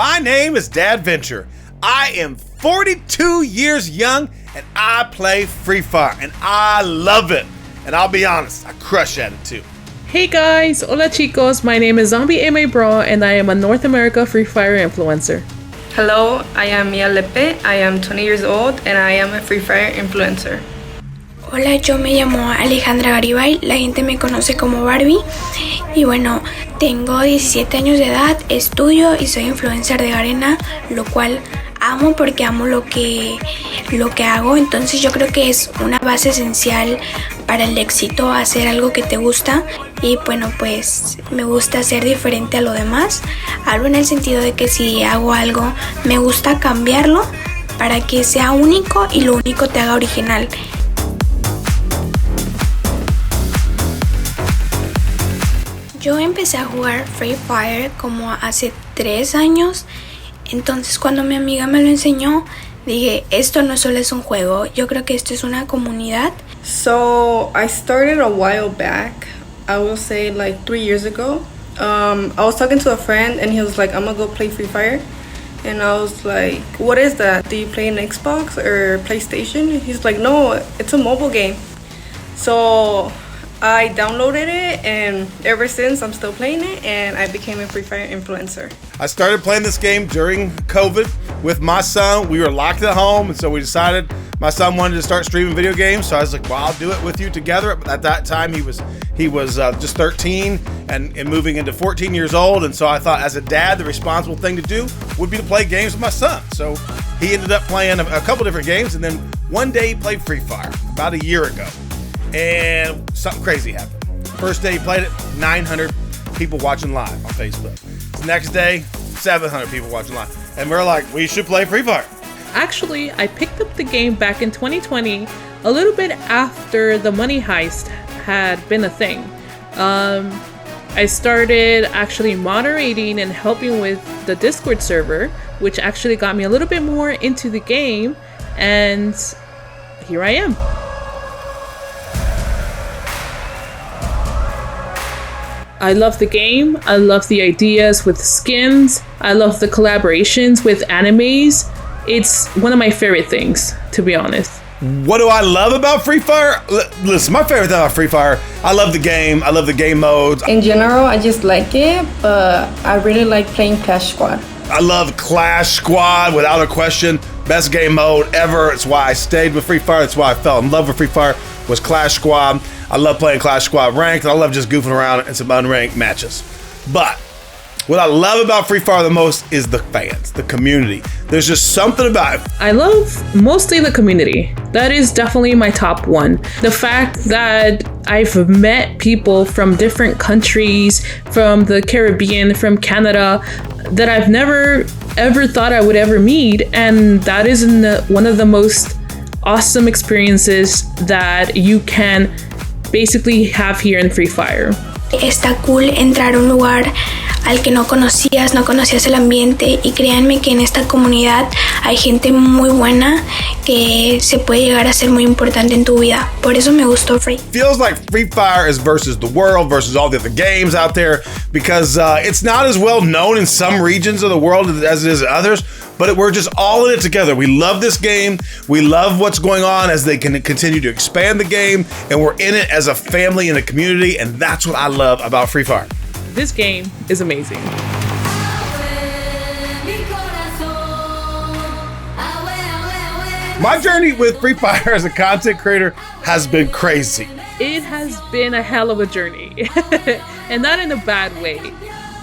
My name is Dad Venture. I am 42 years young and I play Free Fire and I love it. And I'll be honest, I crush at it too. Hey guys, hola chicos, my name is Zombie A. Bro and I am a North America Free Fire influencer. Hello, I am Mia Lepe, I am 20 years old and I am a Free Fire influencer. Hola, yo me llamo Alejandra Garibay, la gente me conoce como Barbie y bueno, tengo 17 años de edad, estudio y soy influencer de Garena, lo cual amo porque amo lo que hago, entonces yo creo que es una base esencial para el éxito, hacer algo que te gusta y bueno, pues me gusta ser diferente a lo demás, hablo en el sentido de que si hago algo me gusta cambiarlo para que sea único y lo único te haga original. Yo empecé a jugar Free Fire como hace 3 años, entonces cuando mi amiga me lo enseñó, dije, esto no solo es un juego, yo creo que esto es una comunidad. So I started a while back, I will say like 3 years ago. I was talking to a friend and he was like, I'm gonna go play Free Fire. And I was like, what is that? Do you play an Xbox or PlayStation? He's like, no, it's a mobile game. So I downloaded it and ever since I'm still playing it and I became a Free Fire influencer. I started playing this game during COVID with my son. We were locked at home and so we decided my son wanted to start streaming video games. So I was like, well, I'll do it with you together. But at that time he was just 13 and moving into 14 years old. And so I thought as a dad, the responsible thing to do would be to play games with my son. So he ended up playing a couple different games. And then one day he played Free Fire about a year ago. And something crazy happened. First day he played it, 900 people watching live on Facebook. The next day, 700 people watching live. And we're like, we should play Free Fire. Actually, I picked up the game back in 2020, a little bit after the money heist had been a thing. I started actually moderating and helping with the Discord server, which actually got me a little bit more into the game. And here I am. I love the game, I love the ideas with skins, I love the collaborations with animes. It's one of my favorite things, to be honest. What do I love about Free Fire? Listen, my favorite thing about Free Fire, I love the game, I love the game modes. In general, I just like it, but I really like playing Clash Squad. I love Clash Squad without a question. Best game mode ever. It's why I stayed with Free Fire. That's why I fell in love with Free Fire, was Clash Squad. I love playing Clash Squad ranked. I love just goofing around in some unranked matches. But what I love about Free Fire the most is the fans, the community. There's just something about it. I love mostly the community. That is definitely my top one. The fact that I've met people from different countries, from the Caribbean, from Canada, that I've never ever thought I would ever meet. And that is one of the most awesome experiences that you can basically have here in Free Fire. Está cool entrar a un lugar al que no conocías el ambiente y créanme que en esta comunidad hay gente muy buena que se puede llegar a ser muy importante en tu vida. Por eso me gustó Free. Feels like Free Fire is versus the world, versus all the other games out there, because it's not as well known in some regions of the world as it is in others, but we're just all in it together. We love this game. We love what's going on as they can continue to expand the game, and we're in it as a family and a community, and that's what I love about Free Fire. This game is amazing. My journey with Free Fire as a content creator has been crazy. It has been a hell of a journey, and not in a bad way.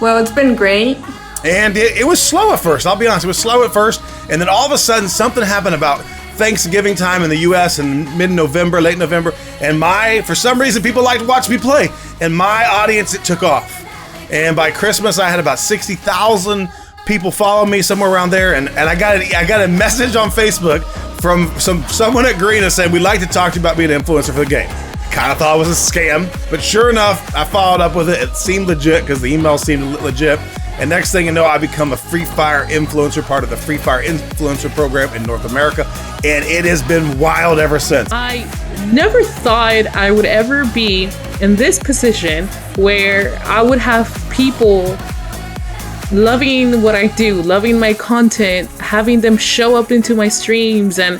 Well, it's been great. And it was slow at first, I'll be honest. It was slow at first, and then all of a sudden something happened about Thanksgiving time in the US in mid-November, late November, and for some reason people like to watch me play, and my audience, it took off. And by Christmas I had about 60,000 people follow me, somewhere around there, and I got a message on Facebook from someone at Garena saying, we'd like to talk to you about being an influencer for the game. Kind of thought it was a scam, but sure enough, I followed up with it. It seemed legit because the email seemed legit. And next thing you know, I become a Free Fire influencer, part of the Free Fire influencer program in North America. And it has been wild ever since. I never thought I would ever be in this position where I would have people loving what I do, loving my content, having them show up into my streams and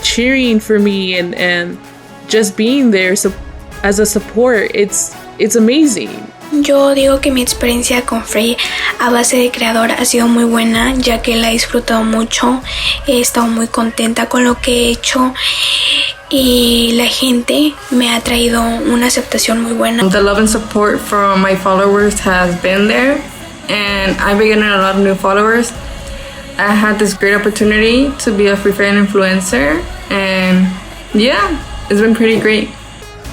cheering for me and just being there as a support. It's amazing. Yo digo que mi experiencia con Free a base de creador ha sido muy buena, ya que la he disfrutado mucho, he estado muy contenta con lo que he hecho y la gente me ha traído una aceptación muy buena. The love and support from my followers has been there, and I've been getting a lot of new followers. I had this great opportunity to be a Free Fire influencer, and yeah, it's been pretty great.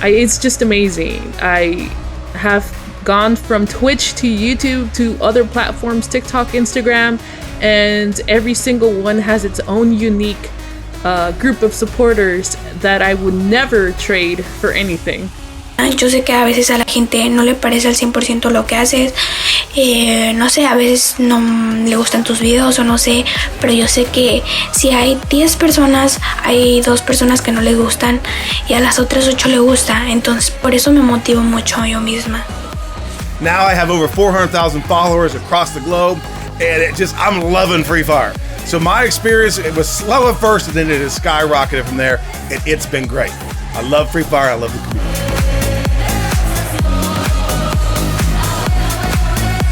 It's just amazing. I have gone from Twitch to YouTube to other platforms, TikTok, Instagram, and every single one has its own unique group of supporters that I would never trade for anything. Yo sé que a veces a la gente no le parece al 100% lo que haces, no sé, a veces no le gustan tus videos o no sé, pero yo sé que si hay 10 personas, hay 2 personas que no les gustan y a las otras 8 le gusta, entonces por eso me motivo mucho yo misma. Now I have over 400,000 followers across the globe, and I'm loving Free Fire. So my experience, it was slow at first, and then it has skyrocketed from there, and it's been great. I love Free Fire, I love the community.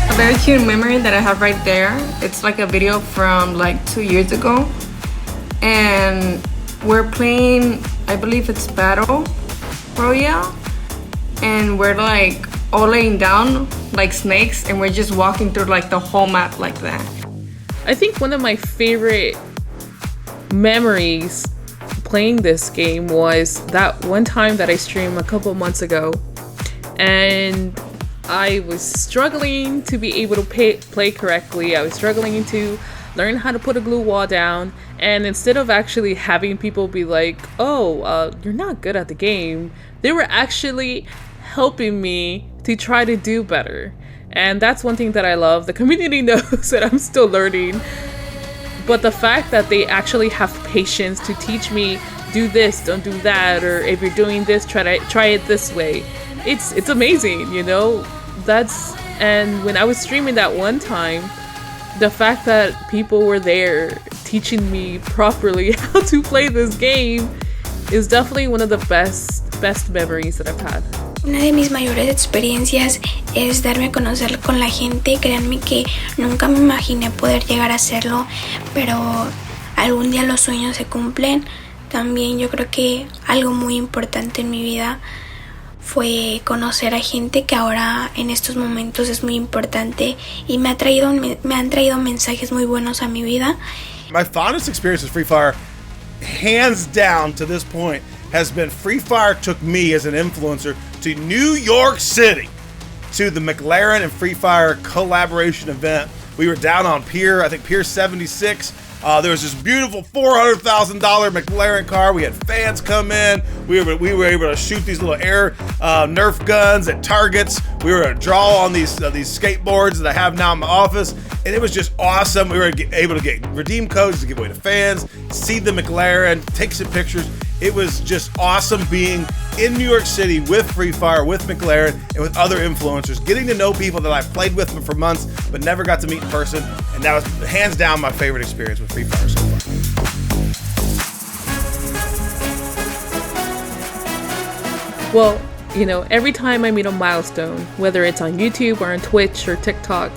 A very cute memory that I have right there. It's like a video from like 2 years ago, and we're playing, I believe it's Battle Royale, and we're like all laying down like snakes, and we're just walking through like the whole map like that. I think one of my favorite memories playing this game was that one time that I streamed a couple months ago, and I was struggling to be able to play correctly. I was struggling to learn how to put a glue wall down, and instead of actually having people be like, oh, you're not good at the game, they were actually helping me to try to do better. And that's one thing that I love. The community knows that I'm still learning, but the fact that they actually have patience to teach me, do this, don't do that, or if you're doing this, try it this way. It's amazing, you know. And when I was streaming that one time, the fact that people were there teaching me properly how to play this game is definitely one of the best memories that I've had. Una de mis mayores experiencias es darme a conocer con la gente. Créanme que nunca me imaginé poder llegar a hacerlo, pero algún día los sueños se cumplen. También yo creo que algo muy importante en mi vida fue conocer a gente que ahora en estos momentos es muy importante y me han traído mensajes muy buenos a mi vida. My fondest experience with Free Fire, hands down to this point, has been Free Fire took me as an influencer to New York City to the McLaren and Free Fire collaboration event. We were down on Pier 76. There was this beautiful $400,000 McLaren car. We had fans come in. We were able to shoot these little air Nerf guns at targets. We were able to draw on these skateboards that I have now in my office, and it was just awesome. We were able to get redeem codes to give away to fans, see the McLaren, take some pictures. It was just awesome being in New York City with Free Fire, with McLaren, and with other influencers, getting to know people that I've played with for months but never got to meet in person, and that was hands down my favorite experience with Free Fire so far. Well, you know, every time I meet a milestone, whether it's on YouTube or on Twitch or TikTok,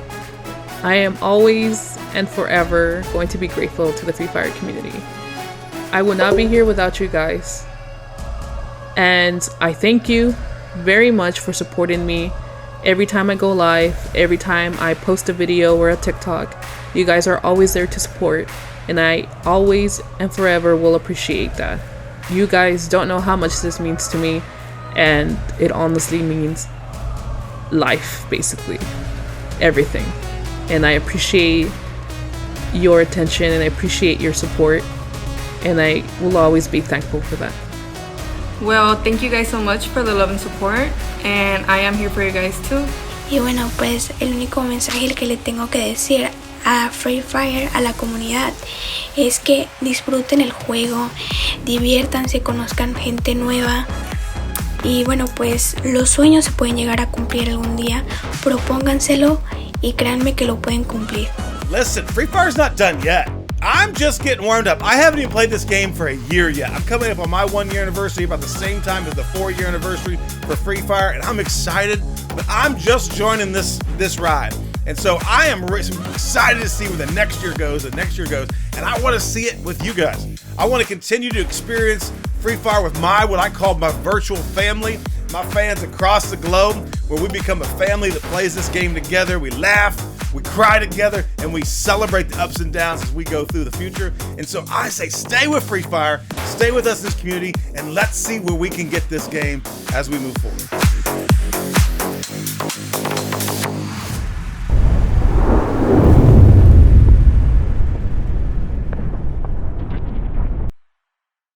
I am always and forever going to be grateful to the Free Fire community. I would not be here without you guys. And I thank you very much for supporting me every time I go live, every time I post a video or a TikTok. You guys are always there to support, and I always and forever will appreciate that. You guys don't know how much this means to me, and it honestly means life, basically. Everything. And I appreciate your attention, and I appreciate your support, and I will always be thankful for that. Well, thank you guys so much for the love and support, and I am here for you guys too. Y bueno, pues el único mensaje que le tengo que decir a Free Fire, a la comunidad, es que disfruten el juego, diviértanse, conozcan gente nueva. Y bueno, pues los sueños se pueden llegar a cumplir algún día, propónganselo y créanme que lo pueden cumplir. Listen, Free Fire's not done yet. I'm just getting warmed up. I haven't even played this game for a year yet. I'm coming up on my 1 year anniversary about the same time as the 4-year anniversary for Free Fire, and I'm excited, but I'm just joining this ride. And so I am excited to see where the next year goes, and I want to see it with you guys. I want to continue to experience Free Fire with what I call my virtual family, my fans across the globe, where we become a family that plays this game together. We laugh, we cry together, and we celebrate the ups and downs as we go through the future. And so I say stay with Free Fire, stay with us in this community, and let's see where we can get this game as we move forward.